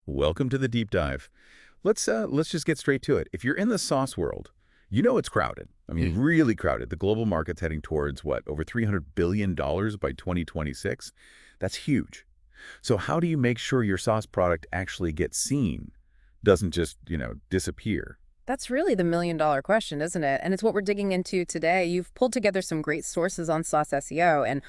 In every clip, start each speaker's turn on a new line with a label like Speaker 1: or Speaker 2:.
Speaker 1: Welcome to the deep dive. Let's just get straight to it. If you're in the sauce world, you know it's crowded. I mean, really crowded. The global market's heading towards what, over $300 billion by 2026? That's huge. So how do you make sure your sauce product actually gets seen, doesn't just, disappear?
Speaker 2: That's really the million-dollar question, isn't it? And it's what we're digging into today. You've pulled together some great sources on SaaS SEO, and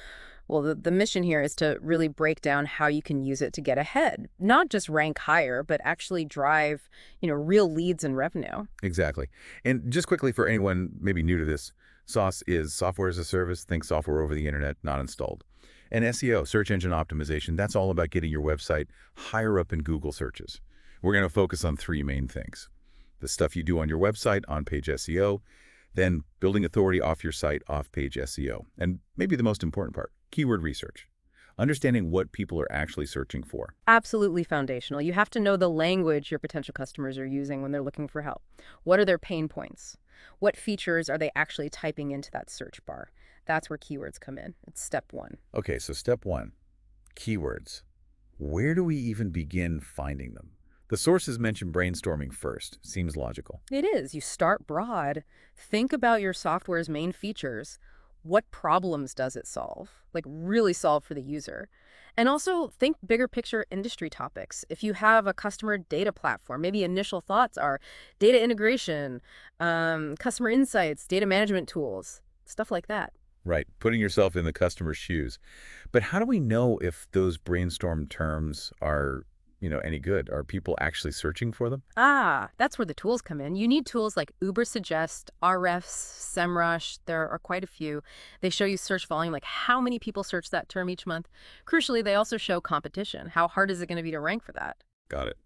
Speaker 2: well, the mission here is to really break down how you can use it to get ahead, not just rank higher, but actually drive, real leads and revenue.
Speaker 1: Exactly. And just quickly for anyone maybe new to this, sauce is software as a service. Think software over the internet, not installed. And SEO, search engine optimization, that's all about getting your website higher up in Google searches. We're going to focus on three main things: the stuff you do on your website, on-page SEO, then building authority off your site, off-page SEO, and maybe the most important part, keyword research, understanding what people are actually searching for.
Speaker 2: Absolutely foundational. You have to know the language your potential customers are using when they're looking for help. What are their pain points? What features are they actually typing into that search bar? That's where keywords come in. It's step one.
Speaker 1: Okay, so step one, keywords. Where do we even begin finding them? The sources mention brainstorming first. Seems logical.
Speaker 2: It is. You start broad. Think about your software's main features. What problems does it solve? Like really solve for the user. And also think bigger picture industry topics. If you have a customer data platform, maybe initial thoughts are data integration, customer insights, data management tools, stuff like that.
Speaker 1: Right, putting yourself in the customer's shoes. But how do we know if those brainstorm terms are, any good? Are people actually searching for them?
Speaker 2: Ah, that's where the tools come in. You need tools like Ubersuggest, Ahrefs, SEMrush. There are quite a few. They show you search volume, like how many people search that term each month. Crucially, they also show competition. How hard is it going to be to rank for that?
Speaker 1: Got it.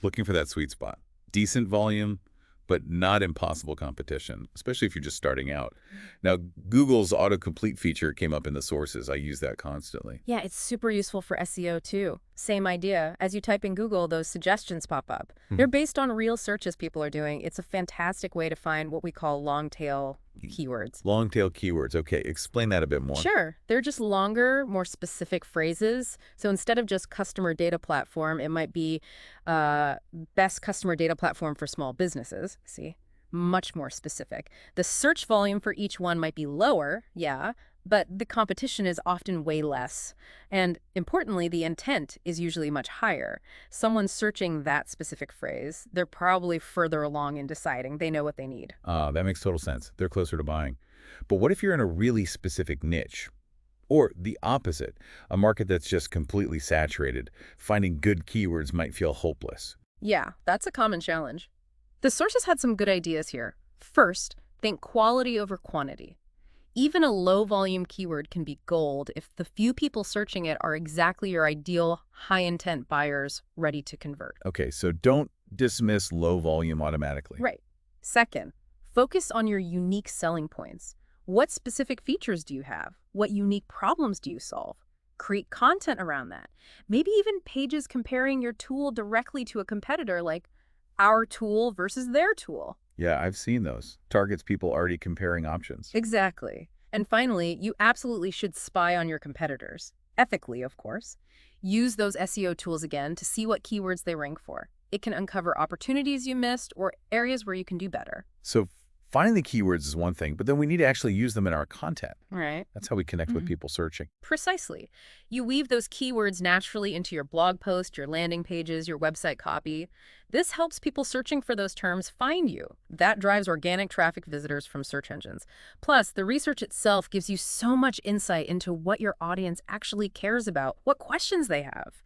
Speaker 1: Looking for that sweet spot. Decent volume, but not impossible competition, especially if you're just starting out. Now, Google's autocomplete feature came up in the sources. I use that constantly.
Speaker 2: Yeah, it's super useful for SEO too. Same idea. As you type in Google, those suggestions pop up. They're based on real searches people are doing. It's a fantastic way to find what we call long tail keywords.
Speaker 1: Long tail keywords. Okay, explain that a bit more.
Speaker 2: Sure, they're just longer, more specific phrases. So instead of just customer data platform, it might be best customer data platform for small businesses. See, much more specific. The search volume for each one might be lower, yeah, but the competition is often way less. And importantly, the intent is usually much higher. Someone searching that specific phrase, they're probably further along in deciding. They know what they need.
Speaker 1: That makes total sense. They're closer to buying. But what if you're in a really specific niche? Or the opposite, a market that's just completely saturated. Finding good keywords might feel hopeless.
Speaker 2: Yeah, that's a common challenge. The sources had some good ideas here. First, think quality over quantity. Even a low-volume keyword can be gold if the few people searching it are exactly your ideal high-intent buyers ready to convert.
Speaker 1: Okay, so don't dismiss low volume automatically.
Speaker 2: Right. Second, focus on your unique selling points. What specific features do you have? What unique problems do you solve? Create content around that. Maybe even pages comparing your tool directly to a competitor, like our tool versus their tool.
Speaker 1: Yeah, I've seen those. Targets people already comparing options.
Speaker 2: Exactly. And finally, you absolutely should spy on your competitors. Ethically, of course. Use those SEO tools again to see what keywords they rank for. It can uncover opportunities you missed or areas where you can do better.
Speaker 1: So finding the keywords is one thing, but then we need to actually use them in our content.
Speaker 2: Right.
Speaker 1: That's how we connect with people searching.
Speaker 2: Precisely. You weave those keywords naturally into your blog post, your landing pages, your website copy. This helps people searching for those terms find you. That drives organic traffic visitors from search engines. Plus, the research itself gives you so much insight into what your audience actually cares about, what questions they have.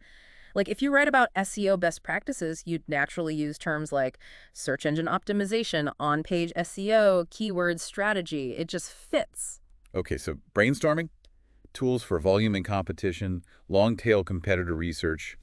Speaker 2: Like if you write about SEO best practices, you'd naturally use terms like search engine optimization, on-page SEO, keyword strategy. It just fits.
Speaker 1: Okay, so brainstorming, tools for volume and competition, long-tail competitor research.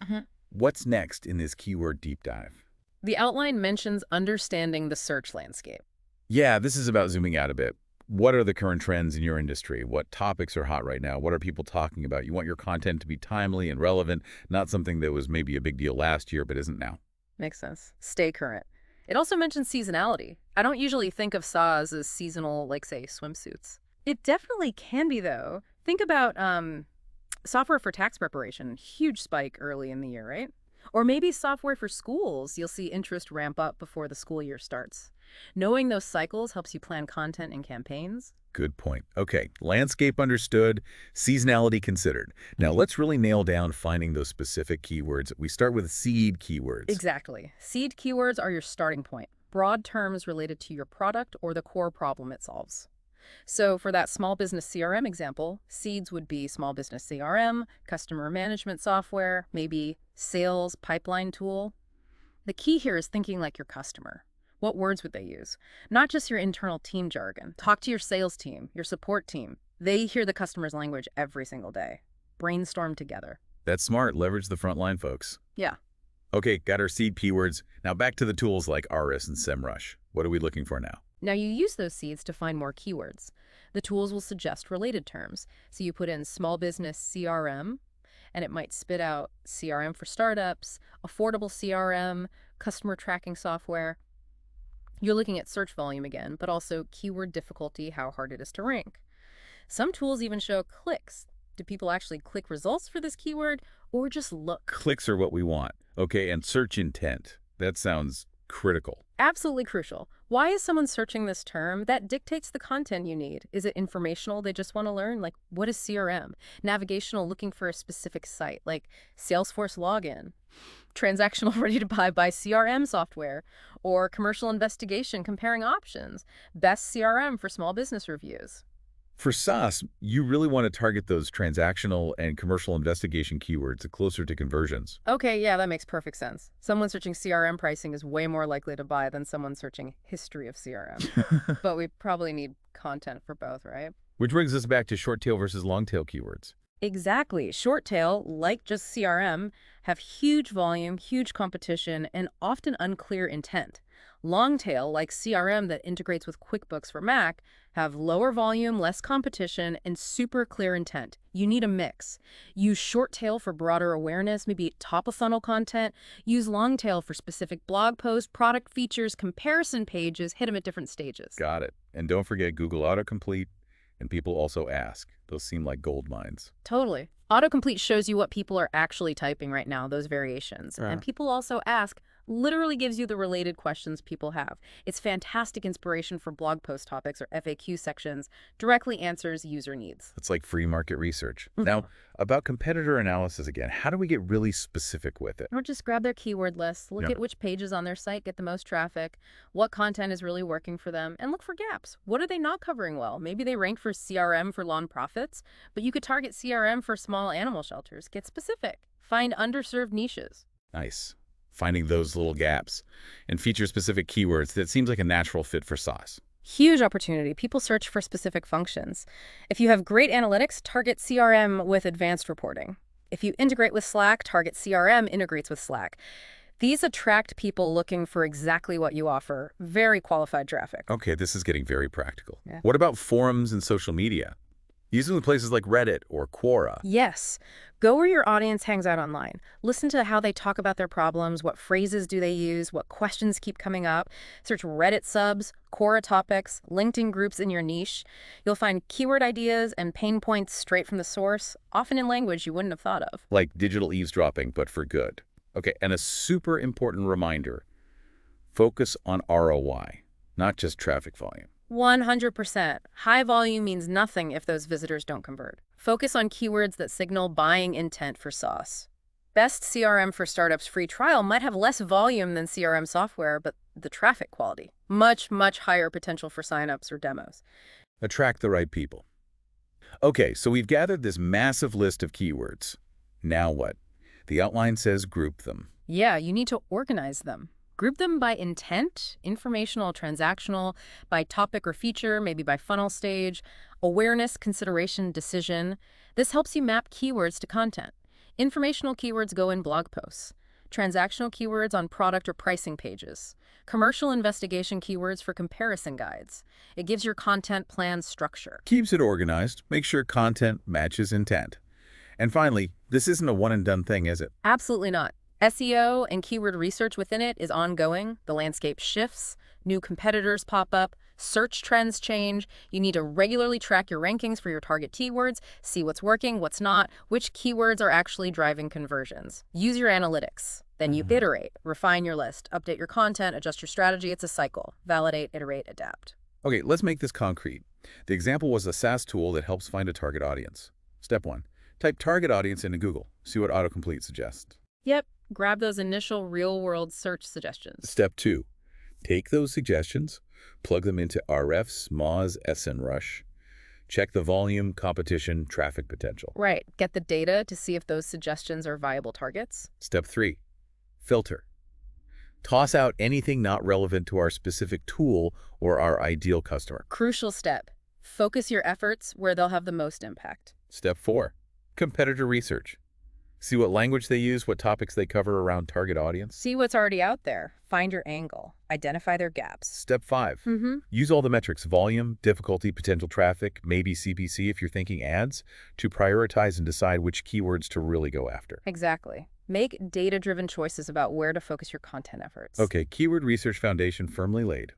Speaker 1: What's next in this keyword deep dive?
Speaker 2: The outline mentions understanding the search landscape.
Speaker 1: Yeah, this is about zooming out a bit. What are the current trends in your industry? What topics are hot right now? What are people talking about? You want your content to be timely and relevant, not something that was maybe a big deal last year but isn't now.
Speaker 2: Makes sense. Stay current. It also mentions seasonality. I don't usually think of SaaS as seasonal, like, say, swimsuits. It definitely can be, though. Think about software for tax preparation. Huge spike early in the year, right? Or maybe software for schools. You'll see interest ramp up before the school year starts. Knowing those cycles helps you plan content and campaigns.
Speaker 1: Good point. Okay, landscape understood, seasonality considered. Now let's really nail down finding those specific keywords. We start with seed keywords.
Speaker 2: Exactly. Seed keywords are your starting point. Broad terms related to your product or the core problem it solves. So for that small business CRM example, seeds would be small business CRM, customer management software, maybe sales pipeline tool. The key here is thinking like your customer. What words would they use? Not just your internal team jargon. Talk to your sales team, your support team. They hear the customer's language every single day. Brainstorm together.
Speaker 1: That's smart. Leverage the frontline folks.
Speaker 2: Yeah.
Speaker 1: Okay, got our seed keywords. Now back to the tools like Ahrefs and SEMrush. What are we looking for now?
Speaker 2: Now you use those seeds to find more keywords. The tools will suggest related terms. So you put in small business CRM, and it might spit out CRM for startups, affordable CRM, customer tracking software. You're looking at search volume again, but also keyword difficulty, how hard it is to rank. Some tools even show clicks. Do people actually click results for this keyword or just look?
Speaker 1: Clicks are what we want. Okay, and search intent. That sounds critical.
Speaker 2: Absolutely crucial. Why is someone searching this term? That dictates the content you need. Is it informational? They just want to learn, like, what is CRM? Navigational, looking for a specific site, like Salesforce login. Transactional, ready to buy CRM software. Or commercial investigation, comparing options. Best CRM for small business reviews.
Speaker 1: For SaaS, you really want to target those transactional and commercial investigation keywords closer to conversions.
Speaker 2: Okay, yeah, that makes perfect sense. Someone searching CRM pricing is way more likely to buy than someone searching history of CRM. But we probably need content for both, right?
Speaker 1: Which brings us back to short tail versus long tail keywords.
Speaker 2: Exactly. Short tail, like just CRM, have huge volume, huge competition, and often unclear intent. Long tail, like CRM that integrates with QuickBooks for Mac, have lower volume, less competition, and super clear intent. You need a mix. Use short tail for broader awareness, maybe top-of-funnel content. Use long tail for specific blog posts, product features, comparison pages, hit them at different stages.
Speaker 1: Got it. And don't forget Google Autocomplete, and people also ask. Those seem like gold mines.
Speaker 2: Totally. Autocomplete shows you what people are actually typing right now, those variations.
Speaker 1: Yeah.
Speaker 2: And people also ask, literally gives you the related questions people have. It's fantastic inspiration for blog post topics or FAQ sections, directly answers user needs.
Speaker 1: It's like free market research. Now, about competitor analysis again, how do we get really specific with it?
Speaker 2: Or just grab their keyword list, look
Speaker 1: Yeah.
Speaker 2: at which pages on their site get the most traffic, what content is really working for them, and look for gaps. What are they not covering well? Maybe they rank for CRM for nonprofits, but you could target CRM for small animal shelters. Get specific. Find underserved niches.
Speaker 1: Nice. Finding those little gaps and feature-specific keywords, that seems like a natural fit for SaaS.
Speaker 2: Huge opportunity. People search for specific functions. If you have great analytics, target CRM with advanced reporting. If you integrate with Slack, target CRM integrates with Slack. These attract people looking for exactly what you offer. Very qualified traffic.
Speaker 1: Okay, this is getting very practical.
Speaker 2: Yeah.
Speaker 1: What about forums and social media? Using places like Reddit or Quora.
Speaker 2: Yes. Go where your audience hangs out online. Listen to how they talk about their problems, what phrases do they use, what questions keep coming up. Search Reddit subs, Quora topics, LinkedIn groups in your niche. You'll find keyword ideas and pain points straight from the source, often in language you wouldn't have thought of.
Speaker 1: Like digital eavesdropping, but for good. Okay, and a super important reminder, focus on ROI, not just traffic volume.
Speaker 2: 100%. High volume means nothing if those visitors don't convert. Focus on keywords that signal buying intent for SaaS. Best CRM for Startups free trial might have less volume than CRM software, but the traffic quality, much, much higher potential for signups or demos.
Speaker 1: Attract the right people. Okay, so we've gathered this massive list of keywords. Now what? The outline says group them.
Speaker 2: Yeah, you need to organize them. Group them by intent, informational, transactional, by topic or feature, maybe by funnel stage, awareness, consideration, decision. This helps you map keywords to content. Informational keywords go in blog posts. Transactional keywords on product or pricing pages. Commercial investigation keywords for comparison guides. It gives your content plan structure.
Speaker 1: Keeps it organized, make sure content matches intent. And finally, this isn't a one-and-done thing, is it?
Speaker 2: Absolutely not. SEO and keyword research within it is ongoing. The landscape shifts, new competitors pop up, search trends change. You need to regularly track your rankings for your target keywords, see what's working, what's not, which keywords are actually driving conversions. Use your analytics. Then you iterate, refine your list, update your content, adjust your strategy. It's a cycle. Validate, iterate, adapt.
Speaker 1: Okay, let's make this concrete. The example was a SaaS tool that helps find a target audience. Step 1. Type target audience into Google. See what autocomplete suggests.
Speaker 2: Yep, grab those initial real-world search suggestions.
Speaker 1: Step 2. Take those suggestions, plug them into Ahrefs, Moz, SEMrush. Check the volume, competition, traffic potential.
Speaker 2: Right, get the data to see if those suggestions are viable targets.
Speaker 1: Step 3. Filter. Toss out anything not relevant to our specific tool or our ideal customer.
Speaker 2: Crucial step. Focus your efforts where they'll have the most impact.
Speaker 1: Step 4. Competitor research. See what language they use, what topics they cover around target audience.
Speaker 2: See what's already out there. Find your angle. Identify their gaps.
Speaker 1: Step 5. Use all the metrics, volume, difficulty, potential traffic, maybe CPC if you're thinking ads, to prioritize and decide which keywords to really go after.
Speaker 2: Exactly. Make data-driven choices about where to focus your content efforts.
Speaker 1: Okay, keyword research foundation firmly laid.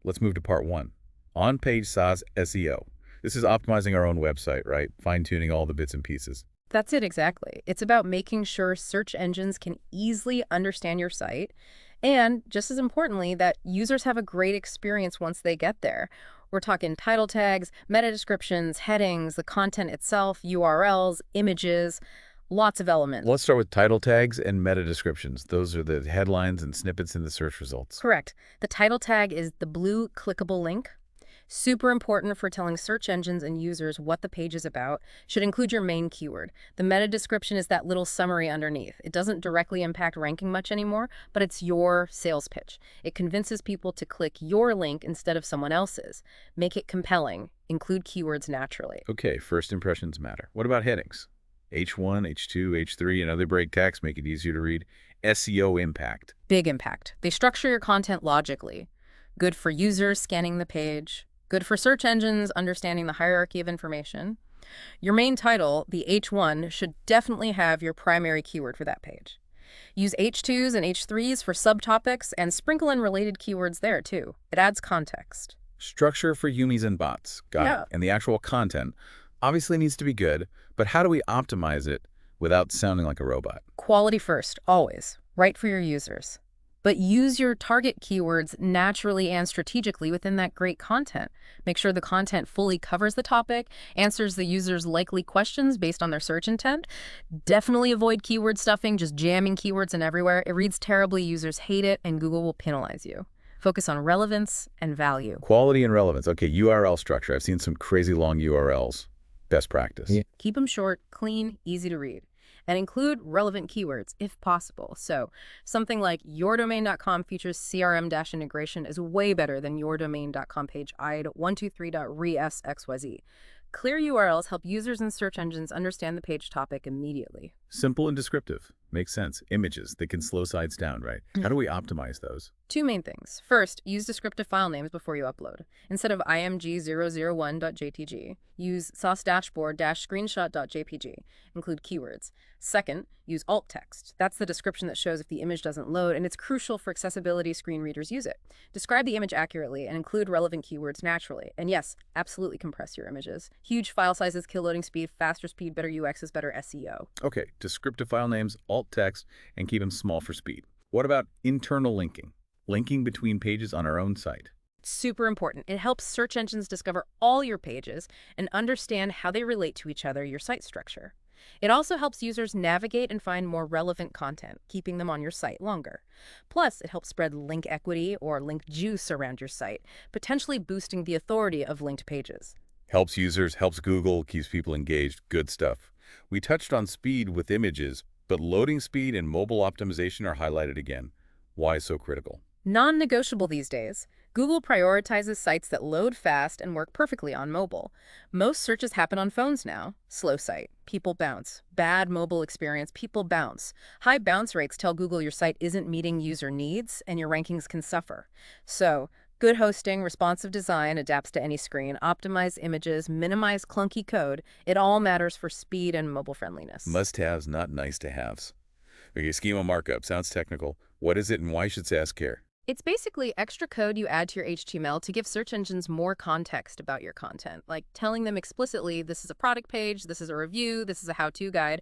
Speaker 1: Let's move to part 1. On-page SaaS SEO. This is optimizing our own website, right? Fine-tuning all the bits and pieces.
Speaker 2: That's it exactly. It's about making sure search engines can easily understand your site, and just as importantly, that users have a great experience once they get there. We're talking title tags, meta descriptions, headings, the content itself, URLs, images, lots of elements.
Speaker 1: Let's start with title tags and meta descriptions. Those are the headlines and snippets in the search results.
Speaker 2: Correct. The title tag is the blue clickable link. Super important for telling search engines and users what the page is about. Should include your main keyword. The meta description is that little summary underneath. It doesn't directly impact ranking much anymore, but it's your sales pitch. It convinces people to click your link instead of someone else's. Make it compelling. Include keywords naturally.
Speaker 1: Okay, first impressions matter. What about headings? H1, H2, H3, and other break tags make it easier to read. SEO impact.
Speaker 2: Big impact. They structure your content logically. Good for users scanning the page. Good for search engines understanding the hierarchy of information. Your main title, the H1, should definitely have your primary keyword for that page. Use H2s and H3s for subtopics and sprinkle in related keywords there too. It adds context.
Speaker 1: Structure for Yumis and bots. Got it. And the actual content obviously needs to be good, but how do we optimize it without sounding like a robot?
Speaker 2: Quality first, always. Right for your users. But use your target keywords naturally and strategically within that great content. Make sure the content fully covers the topic, answers the user's likely questions based on their search intent. Definitely avoid keyword stuffing, just jamming keywords in everywhere. It reads terribly, users hate it, and Google will penalize you. Focus on relevance and value.
Speaker 1: Quality and relevance. Okay, URL structure. I've seen some crazy long URLs. Best practice. Yeah.
Speaker 2: Keep them short, clean, easy to read. And include relevant keywords if possible. So something like yourdomain.com features CRM-integration is way better than yourdomain.com page id123.resxyz. Clear URLs help users and search engines understand the page topic immediately.
Speaker 1: Simple and descriptive. Makes sense. Images, they can slow sites down, right? How do we optimize those?
Speaker 2: Two main things. First, use descriptive file names before you upload. Instead of img001.jpg, use sauce-dashboard-screenshot.jpg. Include keywords. Second, use alt text. That's the description that shows if the image doesn't load, and it's crucial for accessibility. Screen readers use it. Describe the image accurately and include relevant keywords naturally. And yes, absolutely compress your images. Huge file sizes kill loading speed. Faster speed, better UX is better SEO.
Speaker 1: Okay, descriptive file names, alt text, and keep them small for speed. What about internal linking? Linking between pages on our own site.
Speaker 2: Super important. It helps search engines discover all your pages and understand how they relate to each other, your site structure. It also helps users navigate and find more relevant content, keeping them on your site longer. Plus, it helps spread link equity or link juice around your site, potentially boosting the authority of linked pages.
Speaker 1: Helps users, helps Google, keeps people engaged. Good stuff. We touched on speed with images, but loading speed and mobile optimization are highlighted again. Why so critical?
Speaker 2: Non-negotiable these days. Google prioritizes sites that load fast and work perfectly on mobile. Most searches happen on phones now. Slow site, people bounce. Bad mobile experience, people bounce. High bounce rates tell Google your site isn't meeting user needs and your rankings can suffer. So, good hosting, responsive design, adapts to any screen, optimize images, minimize clunky code. It all matters for speed and mobile friendliness.
Speaker 1: Must-haves, not nice-to-haves. Okay, schema markup. Sounds technical. What is it and why should SaaS care?
Speaker 2: It's basically extra code you add to your HTML to give search engines more context about your content, like telling them explicitly, this is a product page, this is a review, this is a how-to guide.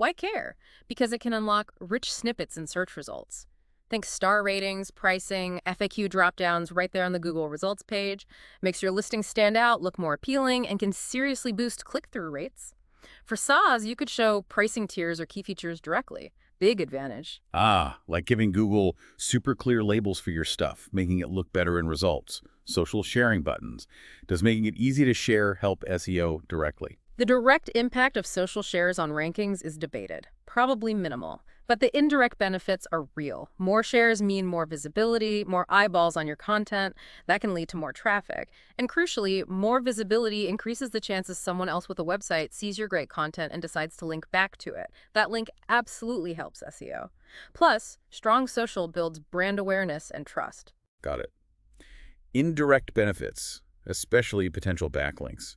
Speaker 2: Why care? Because it can unlock rich snippets in search results. Think star ratings, pricing, FAQ dropdowns right there on the Google results page. Makes your listing stand out, look more appealing, and can seriously boost click-through rates. For SaaS, you could show pricing tiers or key features directly. Big advantage.
Speaker 1: Ah, like giving Google super clear labels for your stuff, making it look better in results. Social sharing buttons. Does making it easy to share help SEO directly?
Speaker 2: The direct impact of social shares on rankings is debated, probably minimal. But the indirect benefits are real. More shares mean more visibility, more eyeballs on your content. That can lead to more traffic. And crucially, more visibility increases the chances someone else with a website sees your great content and decides to link back to it. That link absolutely helps SEO. Plus, strong social builds brand awareness and trust.
Speaker 1: Got it. Indirect benefits, especially potential backlinks.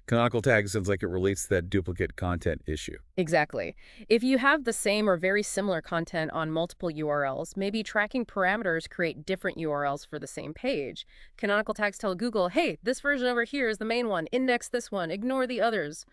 Speaker 1: Canonical tag sounds like it relates to that duplicate content issue.
Speaker 2: Exactly. If you have the same or very similar content on multiple URLs, maybe tracking parameters create different URLs for the same page. Canonical tags tell Google, hey, this version over here is the main one, index this one, ignore the others.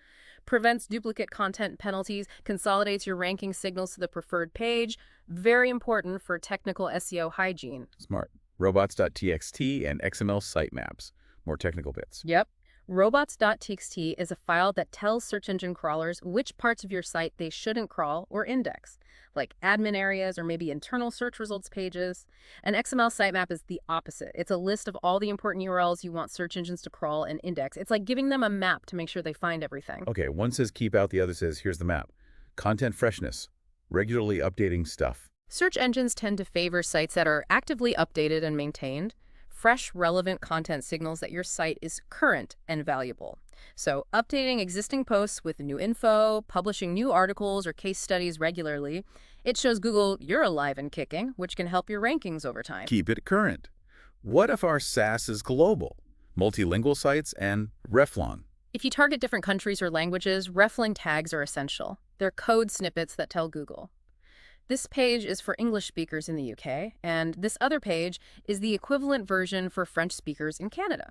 Speaker 2: Prevents duplicate content penalties, consolidates your ranking signals to the preferred page. Very important for technical SEO hygiene.
Speaker 1: Smart. Robots.txt and XML sitemaps. More technical bits.
Speaker 2: Yep. Robots.txt is a file that tells search engine crawlers which parts of your site they shouldn't crawl or index, like admin areas or maybe internal search results pages. An XML sitemap is the opposite. It's a list of all the important URLs you want search engines to crawl and index. It's like giving them a map to make sure they find everything.
Speaker 1: Okay, one says keep out, the other says here's the map. Content freshness. Regularly updating stuff.
Speaker 2: Search engines tend to favor sites that are actively updated and maintained. Fresh, relevant content signals that your site is current and valuable. So updating existing posts with new info, publishing new articles or case studies regularly, it shows Google you're alive and kicking, which can help your rankings over time.
Speaker 1: Keep it current. What if our SaaS is global? Multilingual sites and reflong.
Speaker 2: If you target different countries or languages, reflang tags are essential. They're code snippets that tell Google. This page is for English speakers in the UK, and this other page is the equivalent version for French speakers in Canada.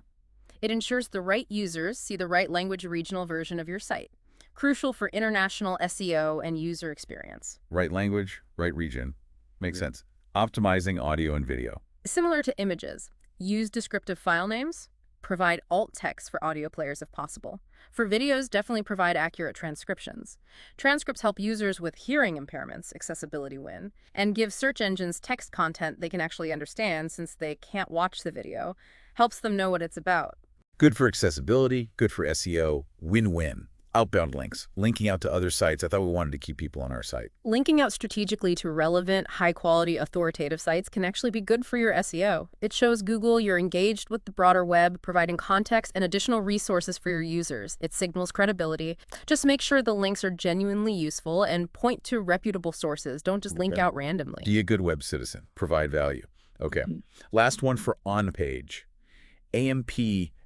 Speaker 2: It ensures the right users see the right language regional version of your site. Crucial for international SEO and user experience.
Speaker 1: Right language, right region. Makes sense. Optimizing audio and video.
Speaker 2: Similar to images, use descriptive file names. Provide alt text for audio players if possible. For videos, definitely provide accurate transcriptions. Transcripts help users with hearing impairments, accessibility win, and give search engines text content they can actually understand since they can't watch the video. Helps them know what it's about.
Speaker 1: Good for accessibility, good for SEO, win-win. Outbound links, linking out to other sites. I thought we wanted to keep people on our site.
Speaker 2: Linking out strategically to relevant, high-quality, authoritative sites can actually be good for your SEO. It shows Google you're engaged with the broader web, providing context and additional resources for your users. It signals credibility. Just make sure the links are genuinely useful and point to reputable sources. Don't just link out randomly.
Speaker 1: Be a good web citizen. Provide value. Okay. Last one for on-page. AMP,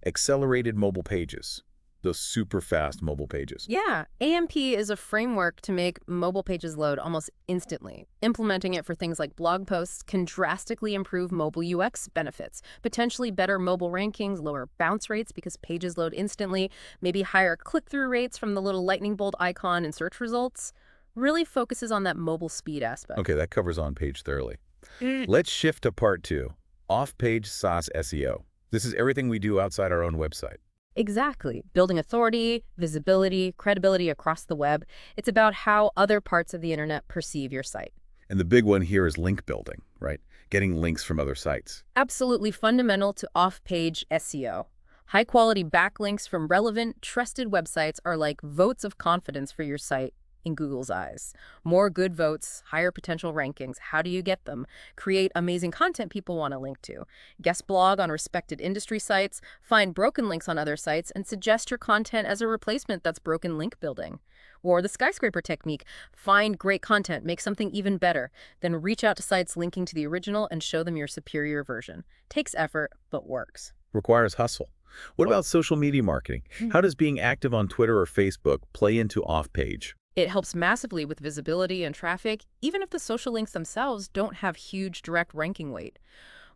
Speaker 1: accelerated mobile pages. Those super fast mobile pages.
Speaker 2: Yeah, AMP is a framework to make mobile pages load almost instantly. Implementing it for things like blog posts can drastically improve mobile UX benefits, potentially better mobile rankings, lower bounce rates because pages load instantly, maybe higher click-through rates from the little lightning bolt icon in search results. Really focuses on that mobile speed aspect.
Speaker 1: Okay, that covers on-page thoroughly. Let's shift to part 2, off-page SaaS SEO. This is everything we do outside our own website.
Speaker 2: Exactly. Building authority, visibility, credibility across the web. It's about how other parts of the internet perceive your site.
Speaker 1: And the big one here is link building, right? Getting links from other sites.
Speaker 2: Absolutely fundamental to off-page SEO. High-quality backlinks from relevant, trusted websites are like votes of confidence for your site in Google's eyes. More good votes, higher potential rankings. How do you get them? Create amazing content people want to link to. Guest blog on respected industry sites, find broken links on other sites, and suggest your content as a replacement that's broken link building. Or the skyscraper technique, find great content, make something even better, then reach out to sites linking to the original and show them your superior version. Takes effort, but works.
Speaker 1: Requires hustle. What about social media marketing? How does being active on Twitter or Facebook play into off-page?
Speaker 2: It helps massively with visibility and traffic, even if the social links themselves don't have huge direct ranking weight.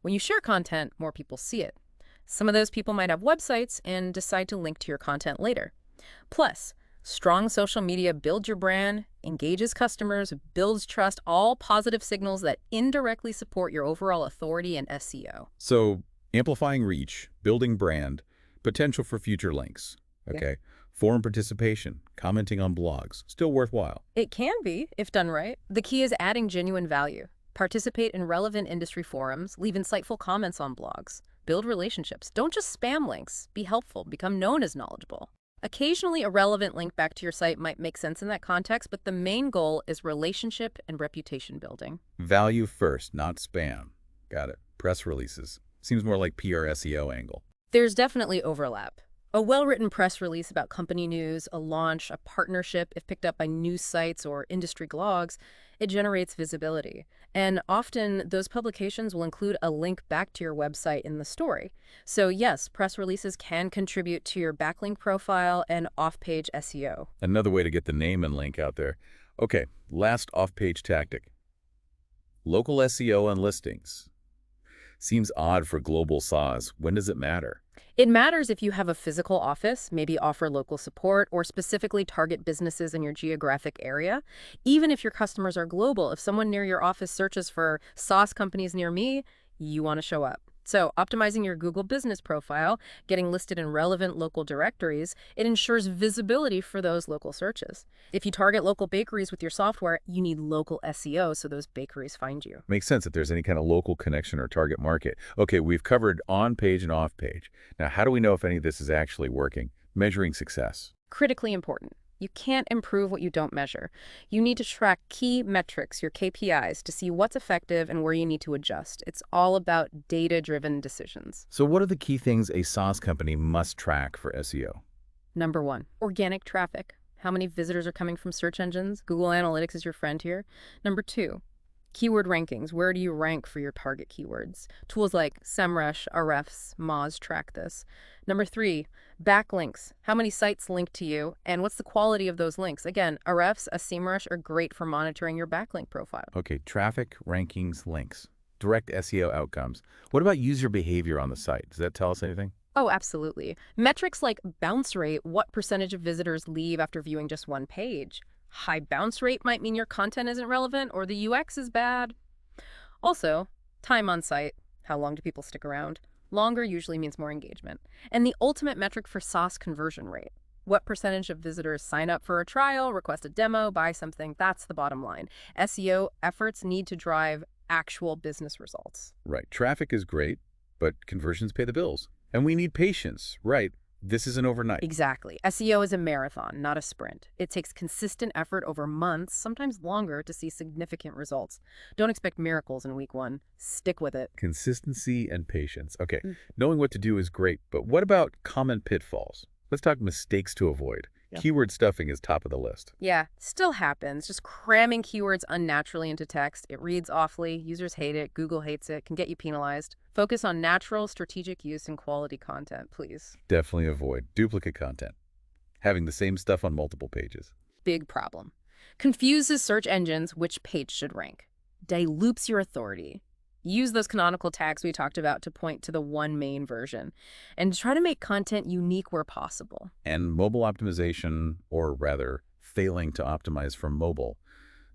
Speaker 2: When you share content, more people see it. Some of those people might have websites and decide to link to your content later. Plus, Strong social media builds your brand, engages customers, builds trust, all positive signals that indirectly support your overall authority in SEO.
Speaker 1: So amplifying reach, building brand, potential for future links.
Speaker 2: Yeah.
Speaker 1: Okay. Forum participation, commenting on blogs, still worthwhile.
Speaker 2: It can be, if done right. The key is adding genuine value. Participate in relevant industry forums, leave insightful comments on blogs, build relationships. Don't just spam links. Be helpful, become known as knowledgeable. Occasionally, a relevant link back to your site might make sense in that context, but the main goal is relationship and reputation building.
Speaker 1: Value first, not spam. Got it. Press releases. Seems more like PR SEO angle.
Speaker 2: There's definitely overlap. A well-written press release about company news, a launch, a partnership, if picked up by news sites or industry blogs, it generates visibility. And often, those publications will include a link back to your website in the story. So yes, press releases can contribute to your backlink profile and off-page SEO.
Speaker 1: Another way to get the name and link out there. Okay, last off-page tactic. Local SEO on listings. Seems odd for global SaaS. When does it matter?
Speaker 2: It matters if you have a physical office, maybe offer local support, or specifically target businesses in your geographic area. Even if your customers are global, if someone near your office searches for SaaS companies near me, you want to show up. So optimizing your Google business profile, getting listed in relevant local directories, it ensures visibility for those local searches. If you target local bakeries with your software, you need local SEO so those bakeries find you.
Speaker 1: Makes sense if there's any kind of local connection or target market. Okay, we've covered on-page and off-page. Now, how do we know if any of this is actually working? Measuring success.
Speaker 2: Critically important. You can't improve what you don't measure. You need to track key metrics, your KPIs, to see what's effective and where you need to adjust. It's all about data-driven decisions.
Speaker 1: So what are the key things a SaaS company must track for SEO?
Speaker 2: Number one, organic traffic. How many visitors are coming from search engines? Google Analytics is your friend here. Number two, keyword rankings. Where do you rank for your target keywords? Tools like SEMrush, Ahrefs, Moz track this. Number three, backlinks. How many sites link to you, and what's the quality of those links? Again, Ahrefs, SEMrush are great for monitoring your backlink profile.
Speaker 1: Okay, traffic, rankings, links, direct SEO outcomes. What about user behavior on the site? Does that tell us anything?
Speaker 2: Oh, absolutely. Metrics like bounce rate, what percentage of visitors leave after viewing just one page. High bounce rate might mean your content isn't relevant or the UX is bad. Also, time on site. How long do people stick around? Longer usually means more engagement. And the ultimate metric for SaaS conversion rate. What percentage of visitors sign up for a trial, request a demo, buy something? That's the bottom line. SEO efforts need to drive actual business results.
Speaker 1: Right. Traffic is great, but conversions pay the bills. And we need patience. Right. This isn't overnight.
Speaker 2: Exactly. SEO is a marathon, not a sprint. It takes consistent effort over months, sometimes longer, to see significant results. Don't expect miracles in week one. Stick with it.
Speaker 1: Consistency and patience. Okay, knowing what to do is great, but what about common pitfalls? Let's talk mistakes to avoid.
Speaker 2: Yeah.
Speaker 1: Keyword stuffing is top of the list.
Speaker 2: Yeah, still happens. Just cramming keywords unnaturally into text. It reads awfully. Users hate it. Google hates it. Can get you penalized. Focus on natural, strategic use and quality content, please.
Speaker 1: Definitely avoid duplicate content. Having the same stuff on multiple pages.
Speaker 2: Big problem. Confuses search engines which page should rank. Dilutes your authority. Use those canonical tags we talked about to point to the one main version. And try to make content unique where possible.
Speaker 1: And mobile optimization, or rather, failing to optimize for mobile,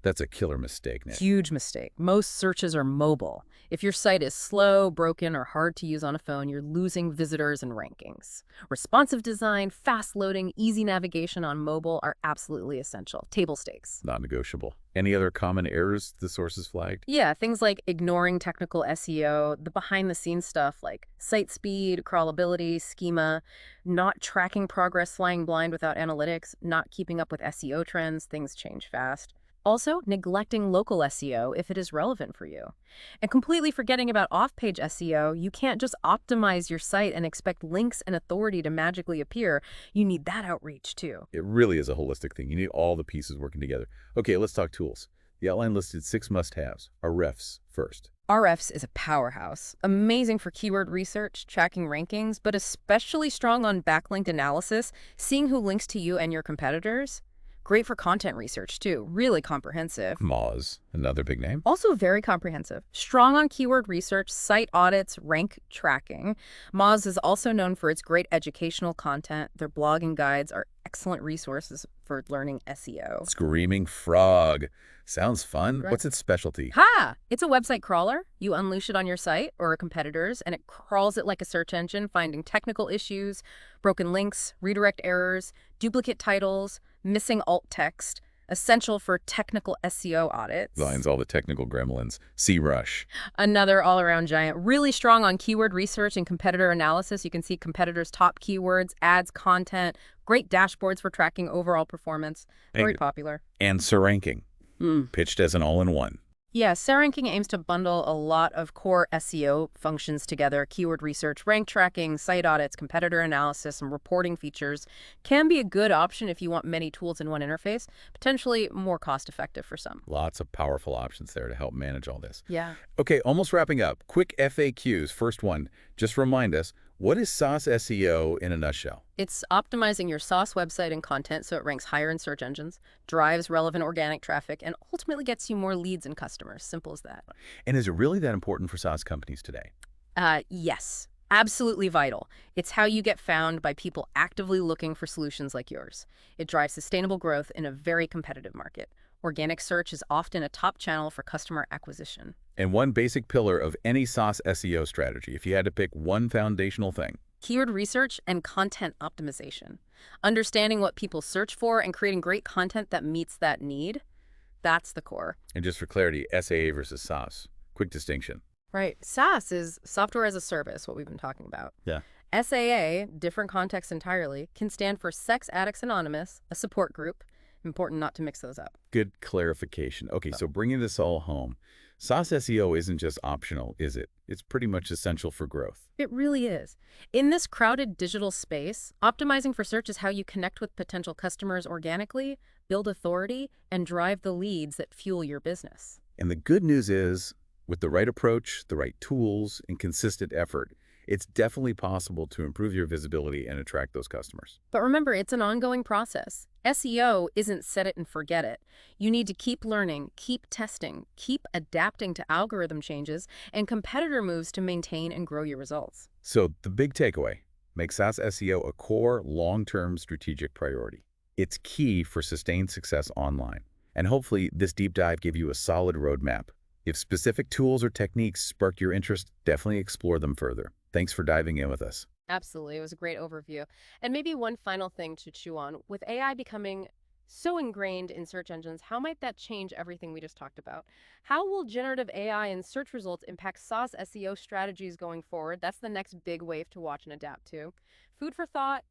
Speaker 1: that's a killer mistake, Nick.
Speaker 2: Huge mistake. Most searches are mobile. If your site is slow, broken, or hard to use on a phone, you're losing visitors and rankings. Responsive design, fast loading, easy navigation on mobile are absolutely essential. Table stakes.
Speaker 1: Not negotiable. Any other common errors the sources flagged?
Speaker 2: Yeah, things like ignoring technical SEO, the behind-the-scenes stuff like site speed, crawlability, schema, not tracking progress flying blind without analytics, not keeping up with SEO trends, things change fast. Also, neglecting local SEO if it is relevant for you. And completely forgetting about off-page SEO, you can't just optimize your site and expect links and authority to magically appear. You need that outreach too.
Speaker 1: It really is a holistic thing. You need all the pieces working together. Okay, let's talk tools. The outline listed 6 must-haves. Ahrefs first.
Speaker 2: Ahrefs is a powerhouse. Amazing for keyword research, tracking rankings, but especially strong on backlink analysis, seeing who links to you and your competitors. Great for content research, too. Really comprehensive.
Speaker 1: Moz, another big name.
Speaker 2: Also very comprehensive. Strong on keyword research, site audits, rank tracking. Moz is also known for its great educational content. Their blogging guides are excellent resources for learning SEO.
Speaker 1: Screaming Frog. Sounds fun.
Speaker 2: Right.
Speaker 1: What's its specialty?
Speaker 2: Ha! It's a website crawler. You unleash it on your site or a competitor's, and it crawls it like a search engine, finding technical issues, broken links, redirect errors, duplicate titles, missing alt text, essential for technical SEO audits.
Speaker 1: Finds all the technical gremlins. C-Rush.
Speaker 2: Another all-around giant, really strong on keyword research and competitor analysis. You can see competitors' top keywords, ads, content, great dashboards for tracking overall performance. Very popular.
Speaker 1: Answer ranking. Pitched as an all-in-one.
Speaker 2: Yeah, SEO ranking aims to bundle a lot of core SEO functions together. Keyword research, rank tracking, site audits, competitor analysis, and reporting features can be a good option if you want many tools in one interface, potentially more cost-effective for some.
Speaker 1: Lots of powerful options there to help manage all this.
Speaker 2: Yeah.
Speaker 1: Okay, almost wrapping up. Quick FAQs. First one, just remind us, what is SaaS SEO in a nutshell?
Speaker 2: It's optimizing your SaaS website and content so it ranks higher in search engines, drives relevant organic traffic, and ultimately gets you more leads and customers. Simple as that.
Speaker 1: And is it really that important for SaaS companies today?
Speaker 2: Yes, absolutely vital. It's how you get found by people actively looking for solutions like yours. It drives sustainable growth in a very competitive market. Organic search is often a top channel for customer acquisition.
Speaker 1: And one basic pillar of any SaaS SEO strategy, if you had to pick one foundational thing.
Speaker 2: Keyword research and content optimization. Understanding what people search for and creating great content that meets that need, that's the core.
Speaker 1: And just for clarity, SaaS versus SaaS. Quick distinction.
Speaker 2: Right. SaaS is software as a service, what we've been talking about.
Speaker 1: Yeah.
Speaker 2: SAA, different context entirely, can stand for Sex Addicts Anonymous, a support group. Important not to mix those up.
Speaker 1: Good clarification. Okay, so bringing this all home, SaaS SEO isn't just optional, is it? It's pretty much essential for growth.
Speaker 2: It really is. In this crowded digital space, optimizing for search is how you connect with potential customers organically, build authority, and drive the leads that fuel your business.
Speaker 1: And the good news is, with the right approach, the right tools, and consistent effort, it's definitely possible to improve your visibility and attract those customers.
Speaker 2: But remember, it's an ongoing process. SEO isn't set it and forget it. You need to keep learning, keep testing, keep adapting to algorithm changes and competitor moves to maintain and grow your results.
Speaker 1: So the big takeaway, make SaaS SEO a core, long-term strategic priority. It's key for sustained success online. And hopefully this deep dive gave you a solid roadmap. If specific tools or techniques spark your interest, definitely explore them further. Thanks for diving in with us.
Speaker 2: Absolutely. It was a great overview. And maybe one final thing to chew on. With AI becoming so ingrained in search engines, how might that change everything we just talked about? How will generative AI and search results impact SaaS SEO strategies going forward? That's the next big wave to watch and adapt to. Food for thought.